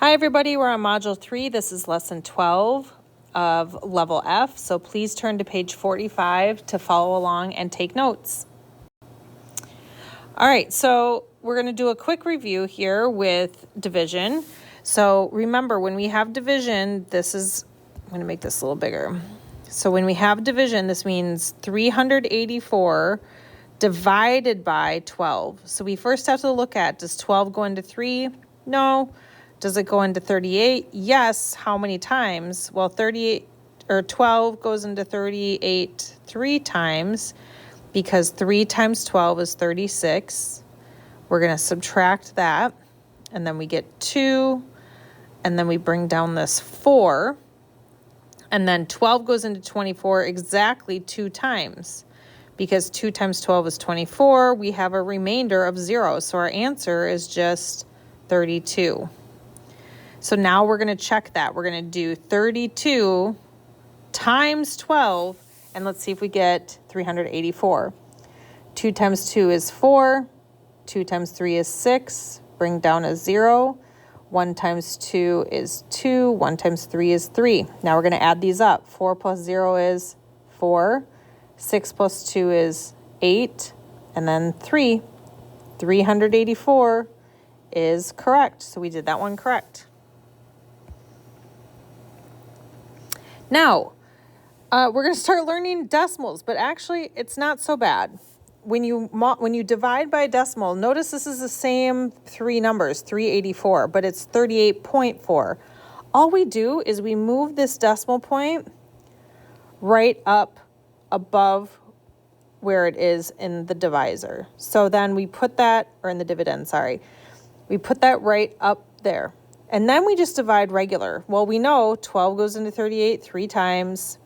Hi everybody, we're on Module 3. This is Lesson 12 of Level F, so please turn to page 45 to follow along and take notes. All right, so we're going to do a quick review here with division. So remember, when we have division, I'm going to make this a little bigger. So when we have division, this means 384 divided by 12. So we first have to look at, does 12 go into 3? No. Does it go into 38? Yes. How many times? Well, 12 goes into 38 3 times because 3 times 12 is 36. We're going to subtract that, and then we get 2, and then we bring down this 4, and then 12 goes into 24 exactly 2 times. Because 2 times 12 is 24, we have a remainder of 0, so our answer is just 32. So now we're going to check that. We're going to do 32 times 12, and let's see if we get 384. 2 times 2 is 4. 2 times 3 is 6. Bring down a 0. 1 times 2 is 2. 1 times 3 is 3. Now we're going to add these up. 4 plus 0 is 4. 6 plus 2 is 8. And then 3. 384 is correct. So we did that one correct. Now, we're going to start learning decimals, but actually it's not so bad. When you divide by a decimal, notice this is the same 3 numbers, 384, but it's 38.4. All we do is we move this decimal point right up above where it is in the divisor. So then we put that, or in the dividend, sorry. We put that right up there. And then we just divide regular. Well, we know 12 goes into 38 3 times.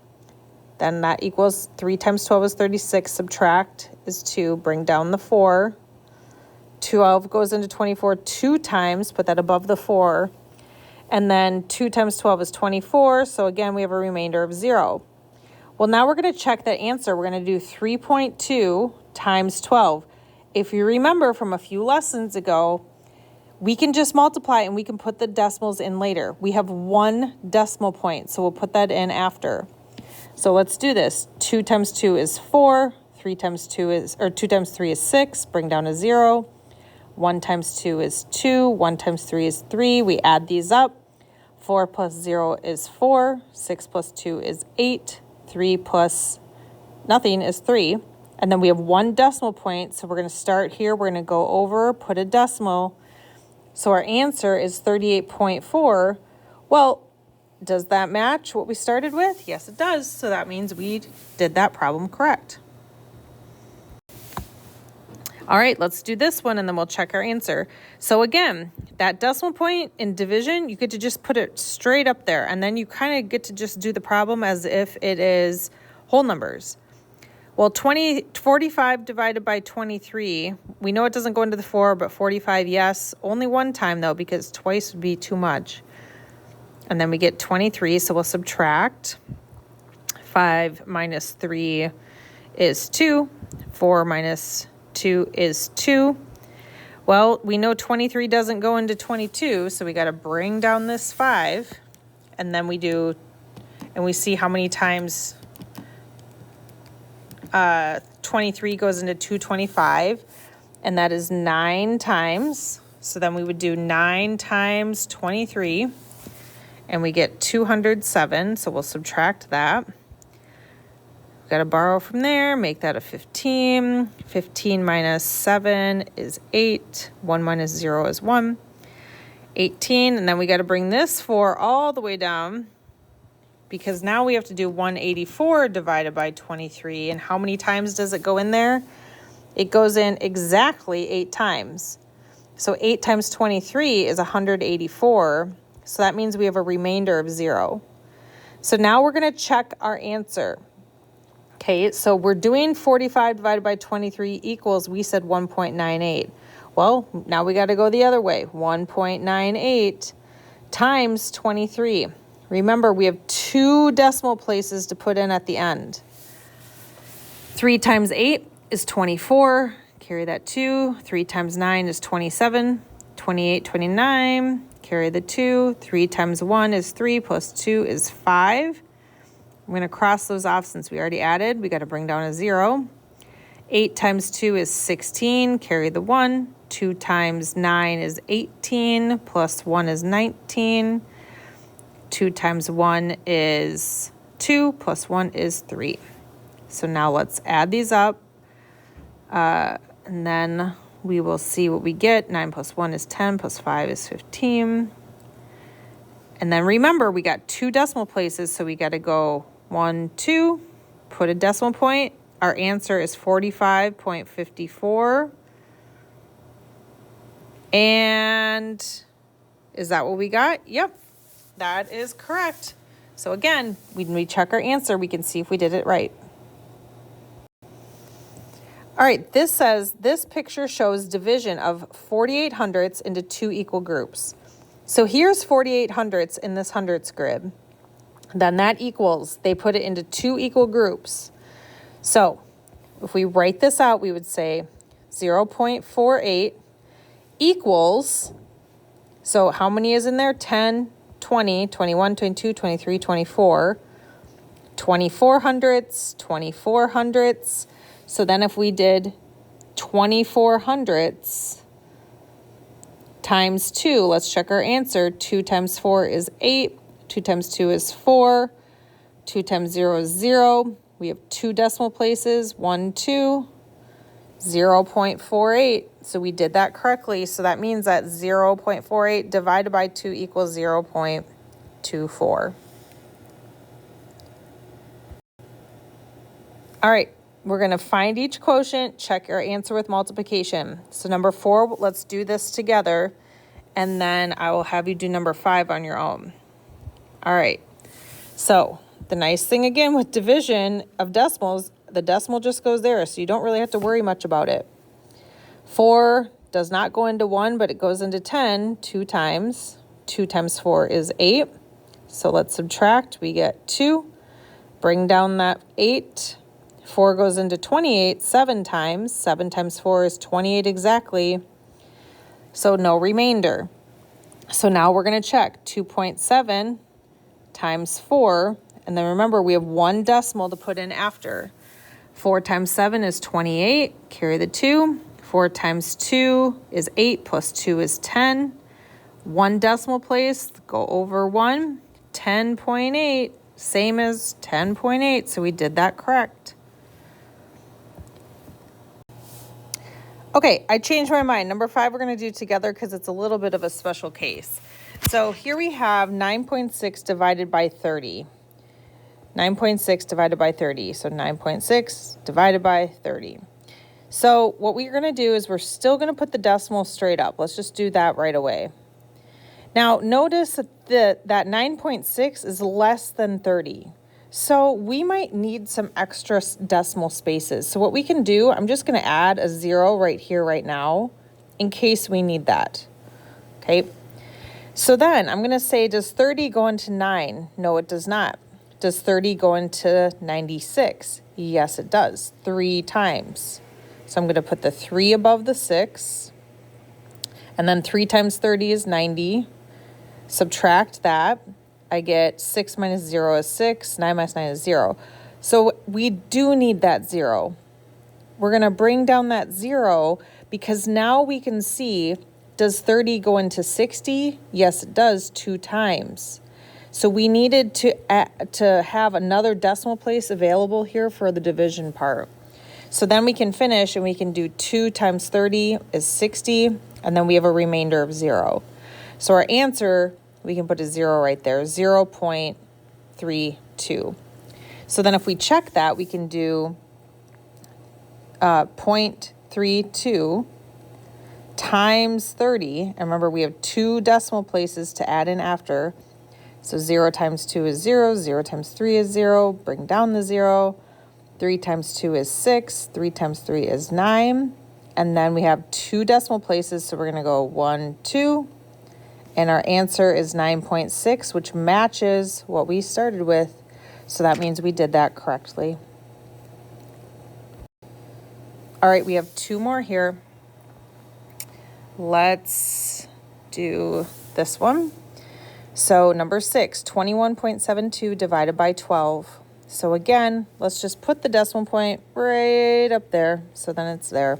Then that equals 3 times 12 is 36. Subtract is 2. Bring down the 4. 12 goes into 24 2 times. Put that above the 4. And then 2 times 12 is 24. So again, we have a remainder of 0. Well, now we're going to check that answer. We're going to do 3.2 times 12. If you remember from a few lessons ago, we can just multiply and we can put the decimals in later. We have 1 decimal point, so we'll put that in after. So let's do this. 2 times 2 is 4. 2 times 3 is 6. Bring down a 0. 1 times 2 is 2. 1 times 3 is 3. We add these up. 4 plus 0 is 4. 6 plus 2 is 8. 3 plus nothing is 3. And then we have 1 decimal point, so we're going to start here. We're going to go over, put a decimal. So our answer is 38.4. Well, does that match what we started with? Yes, it does. So that means we did that problem correct. All right, let's do this one and then we'll check our answer. So again, that decimal point in division, you get to just put it straight up there. And then you kind of get to just do the problem as if it is whole numbers. Well, 45 divided by 23, we know it doesn't go into the 4, but 45, yes. Only one time, though, because twice would be too much. And then we get 23, so we'll subtract. 5 minus 3 is 2. 4 minus 2 is 2. Well, we know 23 doesn't go into 22, so we got to bring down this 5. And then we see how many times 23 goes into 225, and that is 9 times. So then we would do 9 times 23, and we get 207. So we'll subtract that. We've got to borrow from there, make that a 15. 15 minus 7 is 8. 1 minus 0 is 1. 18, and then we got to bring this 4 all the way down, because now we have to do 184 divided by 23. And how many times does it go in there? It goes in exactly 8 times. So 8 times 23 is 184. So that means we have a remainder of 0. So now we're going to check our answer. Okay, so we're doing 45 divided by 23 equals, we said 1.98. Well, now we got to go the other way. 1.98 times 23. Remember, we have 2 decimal places to put in at the end. 3 times 8 is 24. Carry that 2. 3 times 9 is 27. 28, 29. carry the 2. 3 times 1 is 3 plus 2 is 5. I'm going to cross those off since we already added. We got to bring down a 0. 8 times 2 is 16, carry the 1. 2 times 9 is 18, plus 1 is 19. 2 times 1 is 2, plus 1 is 3. So now let's add these up, and then we will see what we get. 9 plus 1 is 10, plus 5 is 15. And then remember, we got 2 decimal places, so we got to go 1, 2, put a decimal point. Our answer is 45.54. And is that what we got? Yep, that is correct. So again, when we check our answer, we can see if we did it right. All right, this says, this picture shows division of 48 hundredths into 2 equal groups. So here's 48 hundredths in this hundredths grid. Then that equals, they put it into 2 equal groups. So if we write this out, we would say 0.48 equals, so how many is in there? 10, 20, 21, 22, 23, 24. 24 hundredths, 24 hundredths. So then if we did 24 hundredths times 2, let's check our answer. 2 times 4 is 8. 2 times 2 is 4. 2 times 0 is 0. We have 2 decimal places. 1, 2. 0.48. So we did that correctly. So that means that 0.48 divided by 2 equals 0.24. All right, we're going to find each quotient, check our answer with multiplication. So number 4, let's do this together, and then I will have you do number 5 on your own. All right, so the nice thing again with division of decimals, the decimal just goes there, so you don't really have to worry much about it. 4 does not go into 1, but it goes into 10 2 times. 2 times 4 is 8. So let's subtract. We get 2. Bring down that 8. 4 goes into 28 7 times. 7 times 4 is 28 exactly. So no remainder. So now we're going to check 2.7 times 4. And then remember, we have 1 decimal to put in after. 4 times 7 is 28. Carry the 2. 4 times 2 is 8, plus 2 is 10. 1 decimal place, go over 1. 10.8, same as 10.8, so we did that correct. Okay, I changed my mind. Number 5 we're going to do together because it's a little bit of a special case. So here we have 9.6 divided by 30. 9.6 divided by 30. So 9.6 divided by 30. So what we're going to do is we're still going to put the decimal straight up. Let's just do that right away. Now notice that 9.6 is less than 30. So we might need some extra decimal spaces. So what we can do, I'm just going to add a 0 right here, right now, in case we need that. Okay. So then I'm going to say, does 30 go into 9? No, it does not. Does 30 go into 96? Yes, it does. 3 times. So I'm going to put the 3 above the 6. And then 3 times 30 is 90. Subtract that. I get 6 minus 0 is 6. 9 minus 9 is 0. So we do need that 0. We're going to bring down that 0 because now we can see, does 30 go into 60? Yes, it does, 2 times. So we needed to have another decimal place available here for the division part. So then we can finish and we can do 2 times 30 is 60, and then we have a remainder of 0. So our answer, we can put a 0 right there, 0.32. So then if we check that, we can do 0.32 times 30. And remember, we have 2 decimal places to add in after. So 0 times 2 is 0, 0 times 3 is 0, bring down the 0. 3 times 2 is 6, 3 times 3 is 9. And then we have 2 decimal places, so we're going to go 1, 2. And our answer is 9.6, which matches what we started with. So that means we did that correctly. All right, we have 2 more here. Let's do this one. So number 6, 21.72 divided by 12. So again, let's just put the decimal point right up there. So then it's there.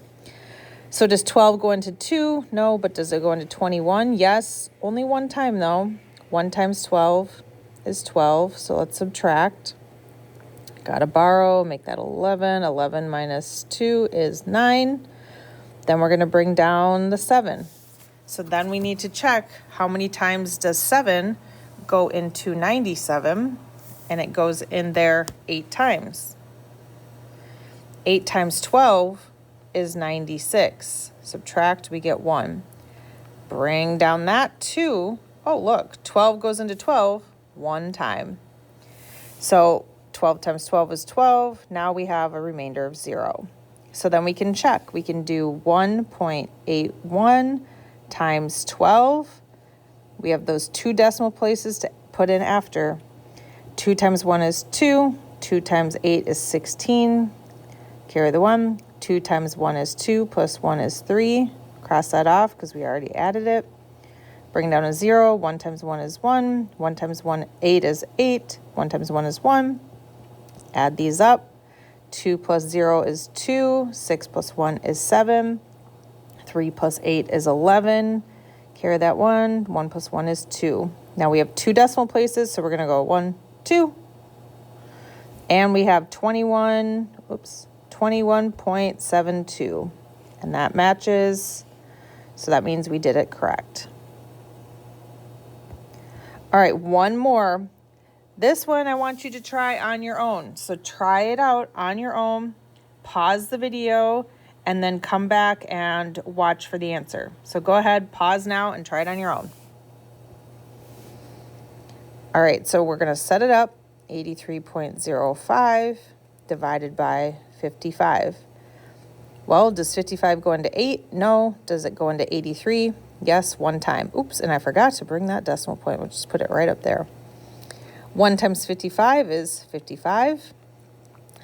So does 12 go into 2? No, but does it go into 21? Yes, only one time though. 1 times 12 is 12, so let's subtract. Gotta borrow, make that 11. 11 minus 2 is 9. Then we're gonna bring down the 7. So then we need to check how many times does 7 go into 97, and it goes in there 8 times. 8 times 12 is 96. Subtract, we get 1. Bring down that 2. Oh, look, 12 goes into 12 one time. So 12 times 12 is 12. Now we have a remainder of 0. So then we can check. We can do 1.81 times 12. We have those 2 decimal places to put in after. 2 times 1 is 2. 2 times 8 is 16. Carry the 1. 2 times 1 is 2 plus 1 is 3. Cross that off because we already added it. Bring down a 0. 1 times 1 is 1. 1 times 1, 8 is 8. 1 times 1 is 1. Add these up. 2 plus 0 is 2. 6 plus 1 is 7. 3 plus 8 is 11. Carry that 1. 1 plus 1 is 2. Now we have 2 decimal places, so we're going to go 1, 2. And we have 21.72. And that matches. So that means we did it correct. All right, one more. This one I want you to try on your own. So try it out on your own, pause the video, and then come back and watch for the answer. So go ahead, pause now and try it on your own. All right, so we're gonna set it up. 83.05 divided by 55. Well, does 55 go into 8? No. Does it go into 83? Yes, one time. Oops, and I forgot to bring that decimal point. We'll just put it right up there. 1 times 55 is 55.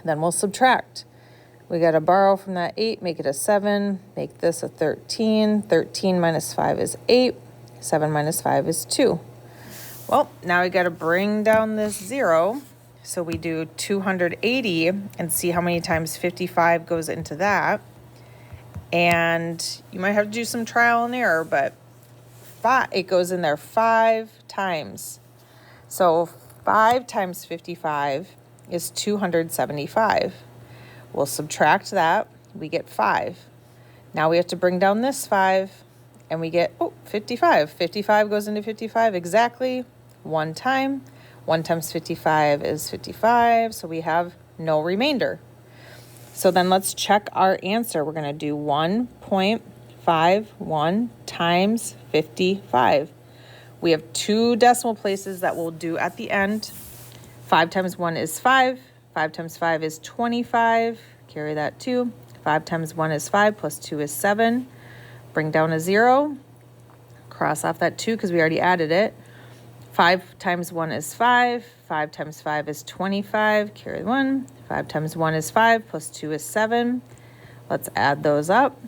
Then we'll subtract. We got to borrow from that 8, make it a 7, make this a 13. 13 minus 5 is 8. 7 minus 5 is 2. Well, now we got to bring down this 0. So we do 280 and see how many times 55 goes into that. And you might have to do some trial and error, but it goes in there 5 times. So 5 times 55 is 275. We'll subtract that. We get 5. Now we have to bring down this 5, and we get 55. 55 goes into 55 exactly one time. 1 times 55 is 55, so we have no remainder. So then let's check our answer. We're going to do 1.51 times 55. We have 2 decimal places that we'll do at the end. 5 times 1 is 5. 5 times 5 is 25. Carry that 2. 5 times 1 is 5 plus 2 is 7. Bring down a 0. Cross off that 2 because we already added it. 5 times 1 is 5. 5 times 5 is 25. Carry 1. 5 times 1 is 5 plus 2 is 7. Let's add those up.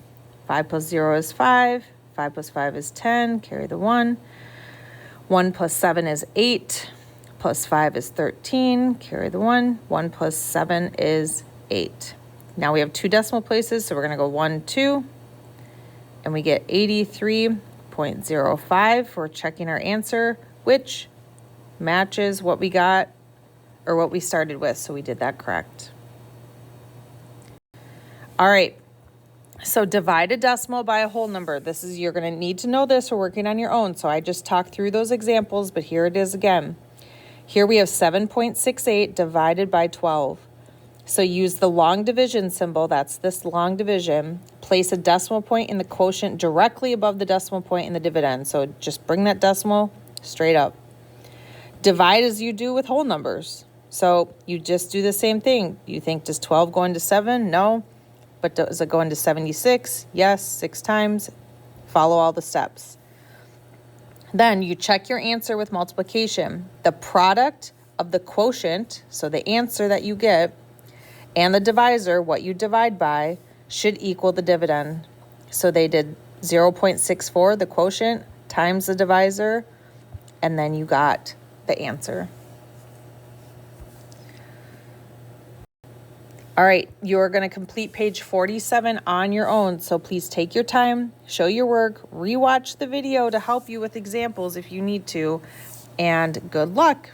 5 plus 0 is 5. 5 plus 5 is 10. Carry the 1. 1 plus 7 is 8. Plus 5 is 13. Carry the 1. 1 plus 7 is 8. Now we have 2 decimal places, so we're going to go 1, 2. And we get 83.05 for checking our answer, which matches what we got or what we started with, so we did that correct. All right, so divide a decimal by a whole number. You're going to need to know this for working on your own, so I just talked through those examples, but here it is again. Here we have 7.68 divided by 12. So use the long division symbol, that's this long division. Place a decimal point in the quotient directly above the decimal point in the dividend. So just bring that decimal straight up. Divide as you do with whole numbers. So you just do the same thing. You think, does 12 go into 7? No. But does it go into 76? Yes, 6 times. Follow all the steps. Then you check your answer with multiplication. The product of the quotient, so the answer that you get, and the divisor, what you divide by, should equal the dividend. So they did 0.64, the quotient, times the divisor, and then you got the answer. All right, you're going to complete page 47 on your own, so please take your time, show your work, rewatch the video to help you with examples if you need to, and good luck.